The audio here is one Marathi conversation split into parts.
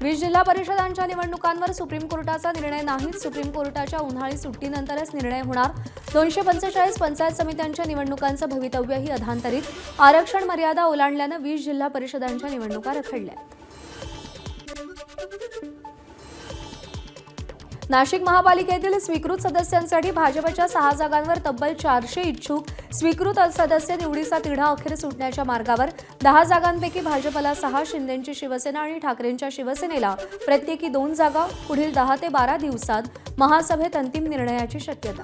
20 जिल्हा परिषदांच्या निवडणुकांवर सुप्रीम कोर्टाचा निर्णय नाही. सुप्रीम कोर्टाच्या उन्हाळी सुट्टीनंतरच निर्णय होणार. 245 पंचायत समित्यांच्या निवडणुकांचं भवितव्यही अधांतरित. आरक्षण मर्यादा ओलांडल्यानं 20 जिल्हा परिषदांच्या निवडणुका रखडल्या. नाशिक महापालिकेतील स्वीकृत सदस्यांसाठी भाजपच्या 6 जागांवर तब्बल 400 इच्छुक. स्वीकृत सदस्य निवडीचा तिढा अखेर सुटण्याच्या मार्गावर. 10 जागांपैकी भाजपला 6, शिंदेंची शिवसेना आणि ठाकरेंच्या शिवसेनेला प्रत्येकी 2 जागा. पुढील 10 ते 12 दिवसात महासभेत अंतिम निर्णयाची शक्यता.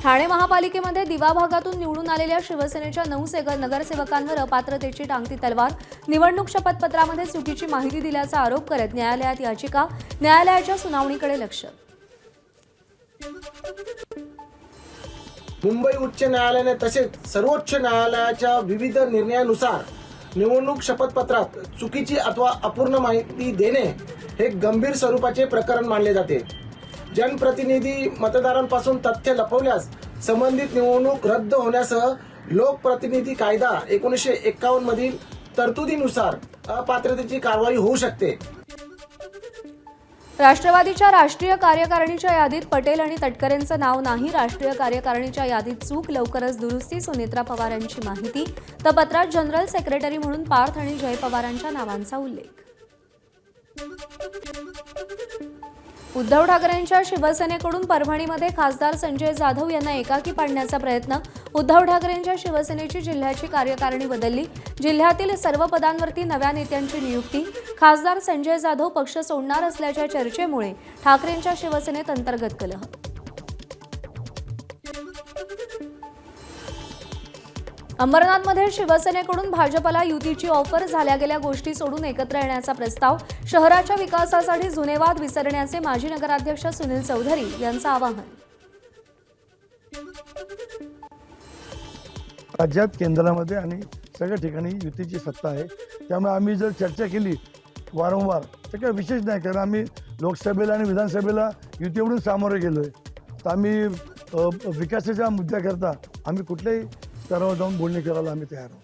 ठाणे महापालिकेमध्ये दिवा भागातून निवडून आलेल्या शिवसेनेच्या 9 नगरसेवकांवर अपात्रतेची टांगती तलवार. निवडणूक शपथपत्रामध्ये चुकीची माहिती दिल्याचा आरोप करत न्यायालयात याचिका. न्यायालयाच्या सुनावणीकडे लक्ष. मुंबई उच्च न्यायालयाने तसेच सर्वोच्च न्यायालयाच्या विविध निर्णयानुसार निवडणूक शपथपत्रात चुकीची अथवा अपूर्ण माहिती देणे हे गंभीर स्वरूपाचे प्रकरण मानले जाते. जनप्रतिनिधी मतदारांपासून तथ्य लपवल्यास संबंधित निवडणूक रद्द होण्यासह लोकप्रतिनिधी कायदा 1951 मधील तरतुदीनुसार अपात्रतेची कारवाई होऊ शकते. राष्ट्रवादीच्या राष्ट्रीय कार्यकारिणीच्या यादीत पटेल आणि तटकरेंचं नाव नाही. राष्ट्रीय कार्यकारिणीच्या यादीत चूक, लवकरच दुरुस्ती. सुनेत्रा पवार यांची माहिती. तर पत्रात जनरल सेक्रेटरी म्हणून पार्थ आणि जय पवारांच्या नावांचा उल्लेख. उद्धव ठाकरेंच्या शिवसेनेकडून परभणीमध्ये खासदार संजय जाधव यांना एकाकी पाडण्याचा प्रयत्न. उद्धव ठाकरेंच्या शिवसेनेची जिल्ह्याची कार्यकारिणी बदलली. जिल्ह्यातील सर्व पदांवरती नव्या नेत्यांची नियुक्ती. खासदार संजय जाधव पक्ष सोडणार असल्याच्या चर्चेमुळे ठाकरेंच्या शिवसेनेत अंतर्गत कलह. अंबरनाथमध्ये शिवसेनेकडून भाजपला युतीची ऑफर. झाल्या गेल्या गोष्टी सोडून एकत्र येण्याचा प्रस्ताव. शहराच्या विकासासाठी जुने वाद विसरण्याचे माजी नगराध्यक्ष सुनील चौधरी यांचं आवाहन. राज्यात केंद्रामध्ये आणि सगळ्या ठिकाणी युतीची सत्ता आहे. त्यामुळे आम्ही जर चर्चा केली वारंवार तर काही विशेष नाही, कारण आम्ही लोकसभेला आणि विधानसभेला युतीवरून सामोरे गेलोय. तर आम्ही विकासाच्या मुद्द्याकरता आम्ही कुठल्याही स्तरावर जाऊन बोलणी करायला आम्ही तयार आहोत.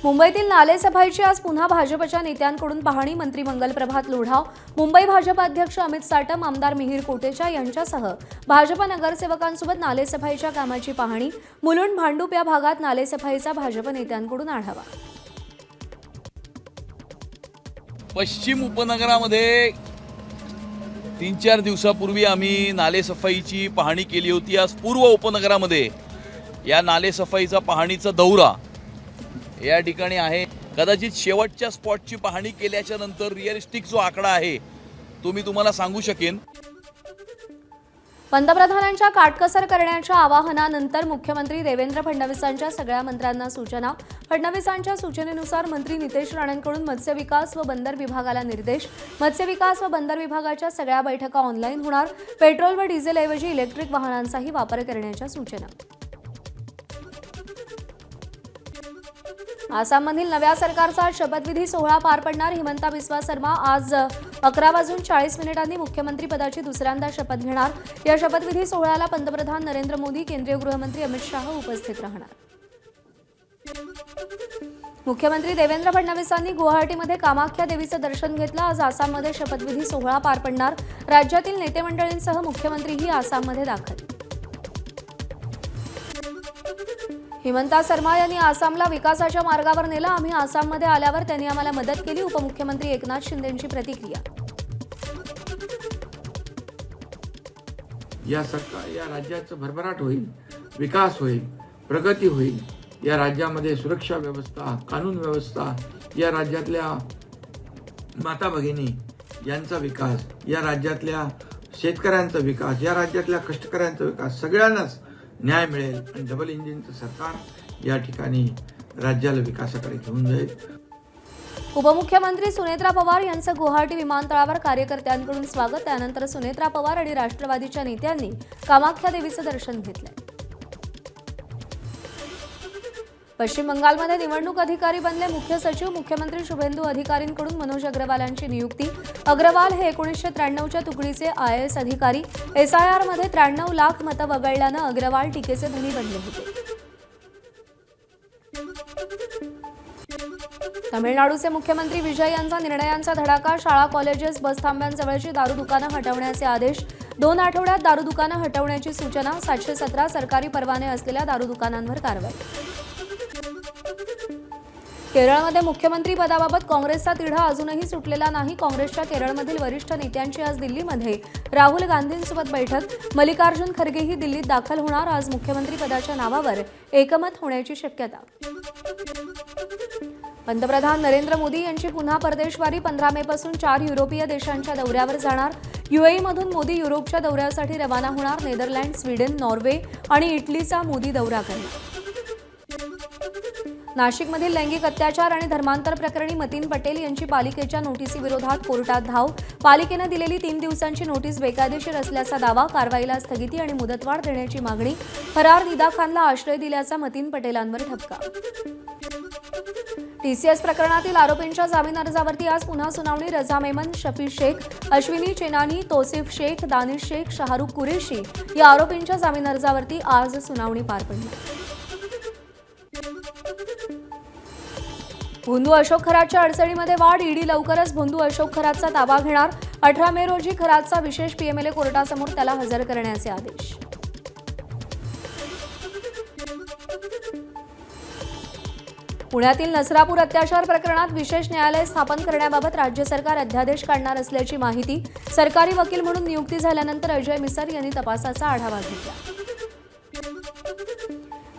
मुंबईतील नालेसफाईची आज पुन्हा भाजपच्या नेत्यांकडून पाहणी. मंत्री मंगल प्रभात लोढा, मुंबई भाजप अध्यक्ष अमित साटम, आमदार मिहिर कोटेचा यांच्यासह भाजप नगरसेवकांसोबत नालेसफाईच्या कामाची पाहणी. मुलुंड भांडूप या भागात नालेसफाईचा भाजप नेत्यांकडून आढावा. पश्चिम उपनगरामध्ये 3-4 दिवसापूर्वी आम्ही नालेसफाईची पाहणी केली होती. आज पूर्व उपनगरामध्ये या नालेसफाईचा पाहणीचा दौरा या ठिकाणी आहे. कदाचित शेवटच्या स्पॉटची पाहणी केल्याच्या नंतर रिअलिस्टिक जो आकडा आहे तो मी तुम्हाला सांगू शकेन. पंतप्रधानांच्या काटकसर करण्याच्या आवाहनानंतर मुख्यमंत्री देवेंद्र फडणवीसांच्या सगळ्या मंत्र्यांना सूचना. फडणवीसांच्या सूचनेनुसार मंत्री नितेश राणेंकडून मत्स्य विकास व बंदर विभागाला निर्देश. मत्स्य विकास व बंदर विभागाच्या सगळ्या बैठका ऑनलाईन होणार. पेट्रोल व डिझेलऐवजी इलेक्ट्रिक वाहनांचाही वापर करण्याच्या सूचना. आसाममधील नव्या सरकारचा शपथविधी सोहळा पार पडणार. हिमंता बिस्वा शर्मा आज 11:40 मुख्यमंत्री पदाची दुसऱ्यांदा शपथ घेणार. या शपथविधी सोहळ्याला पंतप्रधान नरेंद्र मोदी, केंद्रीय गृहमंत्री अमित शाह उपस्थित राहणार. मुख्यमंत्री देवेंद्र फडणवीसांनी गुवाहाटीमध्ये कामाख्या देवीचं दर्शन घेतलं. आज आसाममध्ये शपथविधी सोहळा पार पडणार. राज्यातील नेते मंडळींसह मुख्यमंत्रीही आसाममध्ये दाखल. हिमंता शर्मा यांनी आसामला विकासाच्या मार्गावर नेलं. आम्ही आसाममध्ये आल्यावर त्यांनी आम्हाला मदत केली. उपमुख्यमंत्री एकनाथ शिंदेंची प्रतिक्रिया. या राज्याचं भरभराट होईल, विकास होईल, प्रगती होईल. या राज्यामध्ये सुरक्षा व्यवस्था, कानून व्यवस्था, या राज्यातल्या माता भगिनी यांचा विकास, या राज्यातल्या शेतकऱ्यांचा विकास, या राज्यातल्या कष्टकऱ्यांचा विकास, सगळ्यांनाच न्याय मिळेल आणि डबल इंजिनचं सरकार या ठिकाणी राज्याला विकासाकडे घेऊन जाईल. उपमुख्यमंत्री सुनेत्रा पवार यांचं गुवाहाटी विमानतळावर कार्यकर्त्यांकडून स्वागत. त्यानंतर सुनेत्रा पवार आणि राष्ट्रवादीच्या नेत्यांनी कामाख्या देवीचं दर्शन घेतलं. पश्चिम बंगालमध्ये निवडणूक अधिकारी बनले मुख्य सचिव. मुख्यमंत्री शुभेंदू अधिकारींकडून मनोज अग्रवाल यांची नियुक्ती. अग्रवाल हे 1993च्या तुकडीचे IAS अधिकारी. SIR मध्ये 93 लाख मतं वगळल्यानं अग्रवाल टीकेचे धनी बनले होते. तमिळनाडूचे मुख्यमंत्री विजय यांचा निर्णयांचा धडाका. शाळा, कॉलेजेस, बसथांब्यांजवळची दारू दुकानं हटवण्याचे आदेश. 2 आठवड्यात दारू दुकानं हटवण्याची सूचना. 717 सरकारी परवाने असलेल्या दारू दुकानांवर कारवाई. केरळमध्ये मुख्यमंत्री पदाबाबत काँग्रेसचा तिढा अजूनही सुटलेला नाही. काँग्रेसच्या केरळमधील वरिष्ठ नेत्यांची आज दिल्लीमध्ये राहुल गांधींसोबत बैठक. मल्लिकार्जुन खरगेही दिल्लीत दाखल होणार. आज मुख्यमंत्री पदाच्या नावावर एकमत होण्याची शक्यता. पंतप्रधान नरेंद्र मोदी यांची पुन्हा परदेशवारी. 15 मे पासून 4 युरोपीय देशांच्या दौऱ्यावर जाणार. UAE-मधून मोदी युरोपच्या दौऱ्यासाठी रवाना होणार. नेदरलँड, स्वीडन, नॉर्वे आणि इटलीचा मोदी दौरा करणार. नाशिकमधील लैंगिक अत्याचार आणि धर्मांतर प्रकरणी मतीन पटेल यांची पालिकेच्या नोटीसीविरोधात कोर्टात धाव. पालिकेनं दिलेली 3 दिवसांची नोटीस बेकायदेशीर असल्याचा दावा. कारवाईला स्थगिती आणि मुदतवाढ देण्याची मागणी. फरार निदा खानला आश्रय दिल्याचा मतीन पटेलांवर ठपका. TCS प्रकरणातील आरोपींच्या जामीन अर्जावरती आज पुन्हा सुनावणी. रजा मेमन, शफी शेख, अश्विनी चेनानी, तौसिफ शेख, दानिश शेख, शाहरुख कुरेशी या आरोपींच्या जामीन अर्जावरती आज सुनावणी पार पडली. भोंदू अशोक खरातच्या अडचणीमध्ये वाढ. ईडी लवकरच भोंदू अशोक खरातचा ताबा घेणार. 18 मे रोजी खरातचा विशेष PMLA कोर्टासमोर त्याला हजर करण्याचे आदेश. पुण्यातील नसरापूर अत्याचार प्रकरणात विशेष न्यायालय स्थापन करण्याबाबत राज्य सरकार अध्यादेश काढणार असल्याची माहिती. सरकारी वकील म्हणून नियुक्ती झाल्यानंतर अजय मिसर यांनी तपासाचा आढावा घेतला.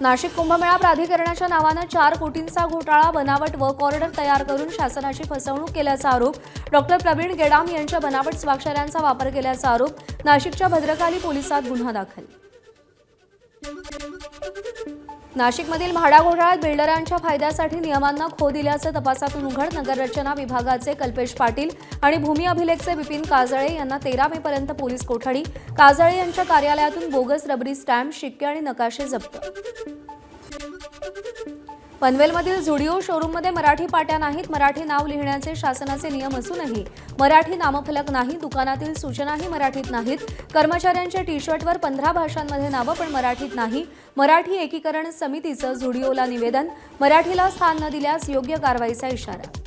नाशिक कुंभमेळा प्राधिकरणाच्या नावानं 4 कोटींचा घोटाळा. बनावट वर्क ऑर्डर तयार करून शासनाची फसवणूक केल्याचा आरोप. डॉक्टर प्रवीण गेडाम यांच्या बनावट स्वाक्षऱ्यांचा वापर केल्याचा आरोप. नाशिकच्या भद्रकाली पोलिसात गुन्हा दाखल. नाशिकमधील म्हाडा घोटाळ्यात बिल्डरांच्या फायद्यासाठी नियमांना खो दिल्याचं तपासातून उघड. नगररचना विभागाचे कल्पेश पाटील आणि भूमी अभिलेखचे विपिन काजळे यांना 13 मे पर्यंत पोलीस कोठडी. काजळे यांच्या कार्यालयातून बोगस रबरी स्टॅम्प, शिक्के आणि नकाशे जप्त. पनवेलमधील झुडिओ शोरूममध्ये मराठी पाट्या नाहीत. मराठी नाव लिहिण्याचे शासनाचे नियम असूनही मराठी नामफलक नाही. दुकानातील सूचनाही मराठीत नाहीत. कर्मचाऱ्यांच्या टी-शर्टवर 15 भाषांमध्ये नावं पण मराठीत नाही. मराठी एकीकरण समितीचं झुडिओला निवेदन. मराठीला स्थान न दिल्यास योग्य कारवाईचा इशारा.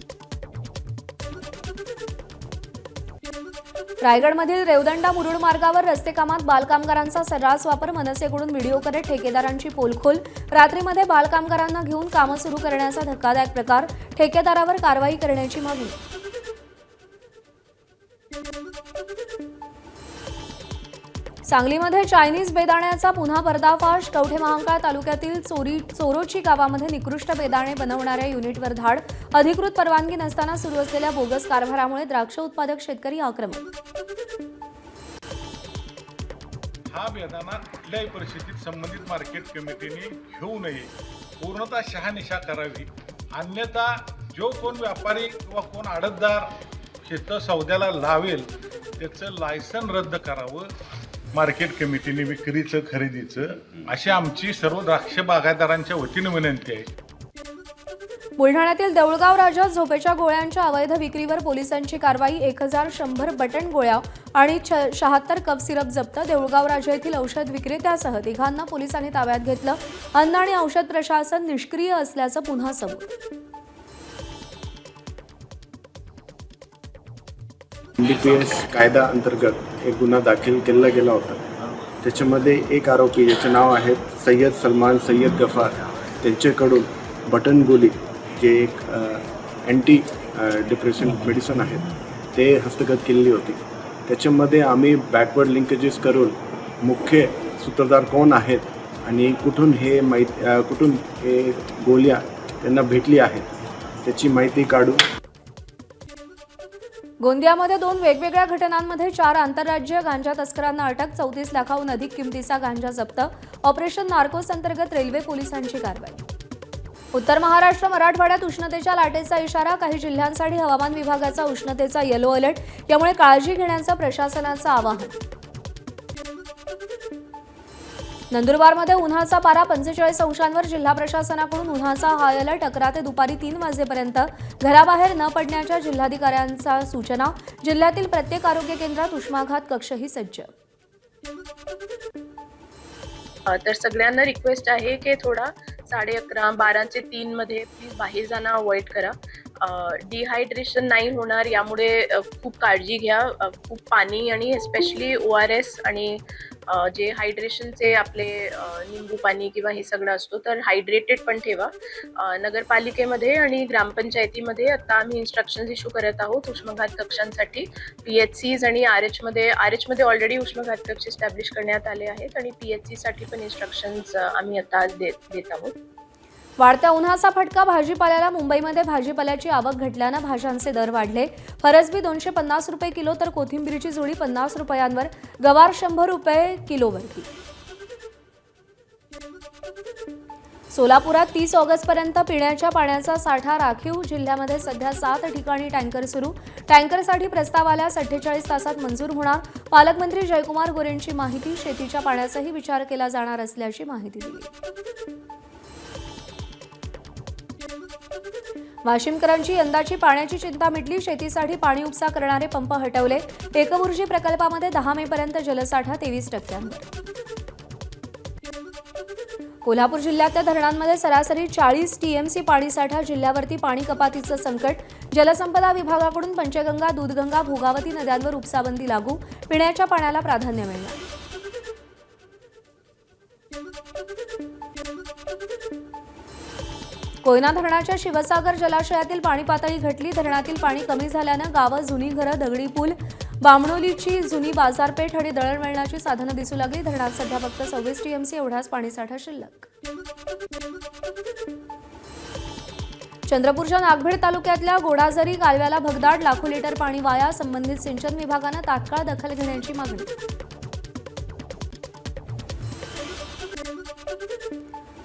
रायगडमधील रेवदंडा मुरुड मार्गावर रस्ते कामात बालकामगारांचा सर्रास वापर. मनसेकडून व्हिडिओ करत ठेकेदारांची पोलखोल. रात्रीमध्ये बालकामगारांना घेऊन कामं सुरू करण्याचा धक्कादायक प्रकार. ठेकेदारावर कारवाई करण्याची मागणी. सांगलीमध्ये चायनीज बेदाण्याचा पुन्हा पर्दाफाश. कवठे महांकाळ तालुक्यातील चोरोची गावामध्ये निकृष्ट बेदाणे बनवणाऱ्या युनिटवर धाड. अधिकृत परवानगी नसताना सुरू असलेल्या बोगस कारभारामुळे द्राक्ष उत्पादक शेतकरी आक्रमक. हा बेदाणा कुठल्याही परिस्थितीत संबंधित मार्केट कमिटीने घेऊ नये. पूर्णतः शहानिशा करावी. अन्यथा जो कोण व्यापारी किंवा कोण आडतदार शेत सौद्याला लावेल त्याचं लायसन रद्द करावं मार्केट कमिटीने विक्रीचं खरेदीचं, अशी आमची सर्व द्राक्ष बागायतदारांच्या वतीनं विनंती आहे. बुलढाण्यातील देऊळगाव राजा झोपेच्या गोळ्यांच्या अवैध विक्रीवर पोलिसांची कारवाई. 1100 बटन गोळ्या आणि 76 कप सिरप जप्त. देऊळगाव राजा येथील औषध विक्रेत्यासह 3 पोलिसांनी ताब्यात घेतलं. अन्न आणि औषध प्रशासन निष्क्रिय असल्याचं पुन्हा समोर. NDPS कायदा अंतर्गत एक गुन्हा दाखल केला गेला होता. त्याच्यामध्ये एक आरोपी ज्याचे नाव आहे सय्यद सलमान सय्यद गफार, त्यांच्याकडून बटन गोली जे एक अँटी डिप्रेशन मेडिसिन आहेत ते हस्तगत केलेली होती. त्याच्यामध्ये आम्ही बॅकवर्ड लिंकेजेस करून मुख्य सूत्रधार कोण आहेत आणि कुठून हे गोळ्या त्यांना भेटली आहेत त्याची माहिती काढू. गोंदियामध्ये 2 वेगवेगळ्या घटनांमध्ये 4 आंतरराज्यीय गांजा तस्करांना अटक. 34 लाखाहून अधिक किमतीचा गांजा जप्त. ऑपरेशन नार्कोस अंतर्गत रेल्वे पोलिसांची कारवाई. उत्तर महाराष्ट्र मराठवाड्यात उष्णतेच्या लाटेचा इशारा. काही जिल्ह्यांसाठी हवामान विभागाचा उष्णतेचा येलो अलर्ट. यामुळे काळजी घेण्याचं प्रशासनाचं आवाहन. नंदुरबारमध्ये उन्हाचा पारा 45 अंशांवर. जिल्हा प्रशासनाकडून उन्हाचा हाय अलर्ट. 11 ते दुपारी 3 वाजेपर्यंत घराबाहेर न पडण्याच्या जिल्हाधिकाऱ्यांच्या सूचना. जिल्ह्यातील प्रत्येक आरोग्य केंद्रात उष्माघात कक्षही सज्ज. तर सगळ्यांना रिक्वेस्ट आहे की थोडा 11:30, 12 ते 3 मध्ये प्लीज बाहेर जाणं अवॉइड करा. डिहायड्रेशन नाही होणार यामुळे खूप काळजी घ्या. खूप पाणी आणि स्पेशली ORS आणि जे हायड्रेशनचे आपले निंबू पाणी किंवा हे सगळं असतो तर हायड्रेटेड पण ठेवा. नगरपालिकेमध्ये आणि ग्रामपंचायतीमध्ये आता आम्ही इन्स्ट्रक्शन्स इश्यू करत आहोत उष्माघात कक्षांसाठी. PHCs आणि RH मध्ये ऑलरेडी उष्माघात कक्ष इस्टॅब्लिश करण्यात आले आहेत आणि PHC साठी पण इन्स्ट्रक्शन्स आम्ही आता आज देत आहोत. वाढत्या उन्हाचा फटका भाजीपाल्याला. मुंबईमध्ये भाजीपाल्याची आवक घटल्यानं भाज्यांचे दर वाढले. फरसबी 250 रुपये किलो तर कोथिंबीरची जुडी 50 रुपयांवर, गवार 100 रुपये किलोवरती. सोलापुरात 30 ऑगस्टपर्यंत पिण्याच्या पाण्याचा साठा राखीव. जिल्ह्यामध्ये सध्या 7 ठिकाणी टँकर सुरू. टँकरसाठी प्रस्ताव आल्यास 48 तासात मंजूर होणार. पालकमंत्री जयकुमार गोरेंची माहिती. शेतीच्या पाण्याचाही विचार केला जाणार असल्याची माहिती दिली. वाशिमकरांची यंदाची पाण्याची चिंता मिटली. शेतीसाठी पाणी उपसा करणारे पंप हटवले. एकबुर्जी प्रकल्पामध्ये 10 मेपर्यंत जलसाठा 23%. कोल्हापूर जिल्ह्यातल्या धरणांमध्ये सरासरी 40 TMC पाणीसाठा. जिल्ह्यावरती पाणी कपातीचं संकट. जलसंपदा विभागाकडून पंचगंगा, दूधगंगा, भोगावती नद्यांवर उपसाबंदी लागू. पिण्याच्या पाण्याला प्राधान्य मिळणार. कोयना धरणाच्या शिवसागर जलाशयातील पाणी पातळी घटली. धरणातील पाणी कमी झाल्यानं गावं, जुनी घरं, दगडी पूल, बामणोलीची जुनी बाजारपेठ आणि दळणवळणाची साधनं दिसू लागली. धरणात सध्या फक्त 26 TMC एवढाच पाणीसाठा शिल्लक. चंद्रपूरच्या नागभीड तालुक्यातल्या गोडाझरी कालव्याला भगदाड. लाखो लिटर पाणी वाया. संबंधित सिंचन विभागानं तात्काळ दखल घेण्याची मागणी.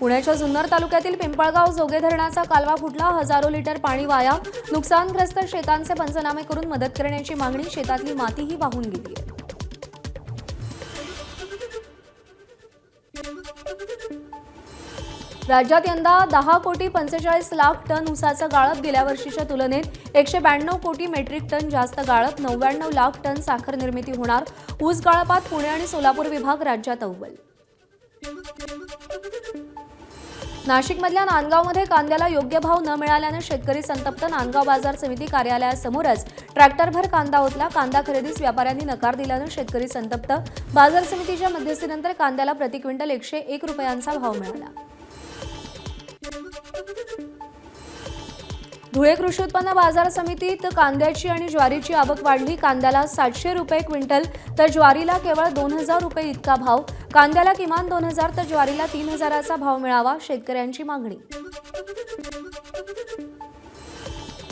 पुण्याच्या जुन्नर तालुक्यातील पिंपळगाव जोगे धरणाचा कालवा फुटला. हजारो लिटर पाणी वाया. नुकसानग्रस्त शेतांचे पंचनामे करून मदत करण्याची मागणी. शेतातली मातीही वाहून गेली आहे. राज्यात यंदा 10 कोटी 45 लाख टन ऊसाचं गाळप. गेल्या वर्षीच्या तुलनेत 192 कोटी मेट्रिक टन जास्त गाळप. 99 लाख टन साखर निर्मिती होणार. ऊस गाळपात पुणे आणि सोलापूर विभाग राज्यात अव्वल. नाशिकमधल्या नांदगावमध्ये कांद्याला योग्य भाव न मिळाल्यानं शेतकरी संतप्त. नांदगाव बाजार समिती कार्यालयासमोरच ट्रॅक्टरभर कांदा ओतला. कांदा खरेदीस व्यापाऱ्यांनी नकार दिल्यानं शेतकरी संतप्त. बाजार समितीच्या मध्यस्थीनंतर कांद्याला प्रति क्विंटल 101 रुपयांचा भाव मिळाला. धुळे कृषी उत्पन्न बाजार समितीत कांद्याची आणि ज्वारीची आवक वाढली. कांद्याला 700 रुपये क्विंटल तर ज्वारीला केवळ 2000 रुपये इतका भाव. कांद्याला किमान 2000 तर ज्वारीला 3000चा भाव मिळावा. शेतकऱ्यांची मागणी.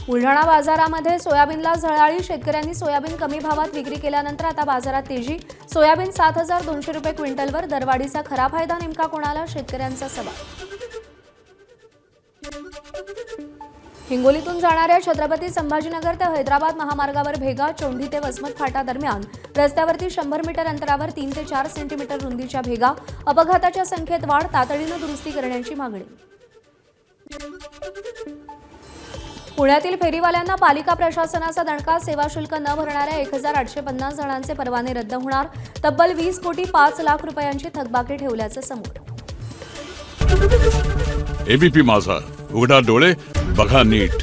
बुलढाणा बाजारामध्ये सोयाबीनला झळाळी. शेतकऱ्यांनी सोयाबीन कमी भावात विक्री केल्यानंतर आता बाजारात तेजी. सोयाबीन 7200 रुपये क्विंटलवर. दरवाढीचा खरा फायदा नेमका कोणाला? शेतकऱ्यांचा सवाल. हिंगोलीतून जाणाऱ्या छत्रपती संभाजीनगर ते हैदराबाद महामार्गावर भेगा, चोंडी ते वसमत फाटा दरम्यान रस्त्यावरती 100 मीटर अंतरावर 3 ते 4 सेंटीमीटर रुंदीच्या भेगा. अपघाताच्या संख्येत वाढ. तातडीनं दुरुस्ती करण्याची मागणी. पुण्यातील फेरीवाल्यांना पालिका प्रशासनाचा दणका. सेवा शुल्क न भरणाऱ्या 1850 जणांचे परवाने रद्द होणार. तब्बल 20 कोटी 5 लाख रुपयांची थकबाकी ठेवल्याचं समोर. ABP माझा, उघडा डोळे बघा नीट.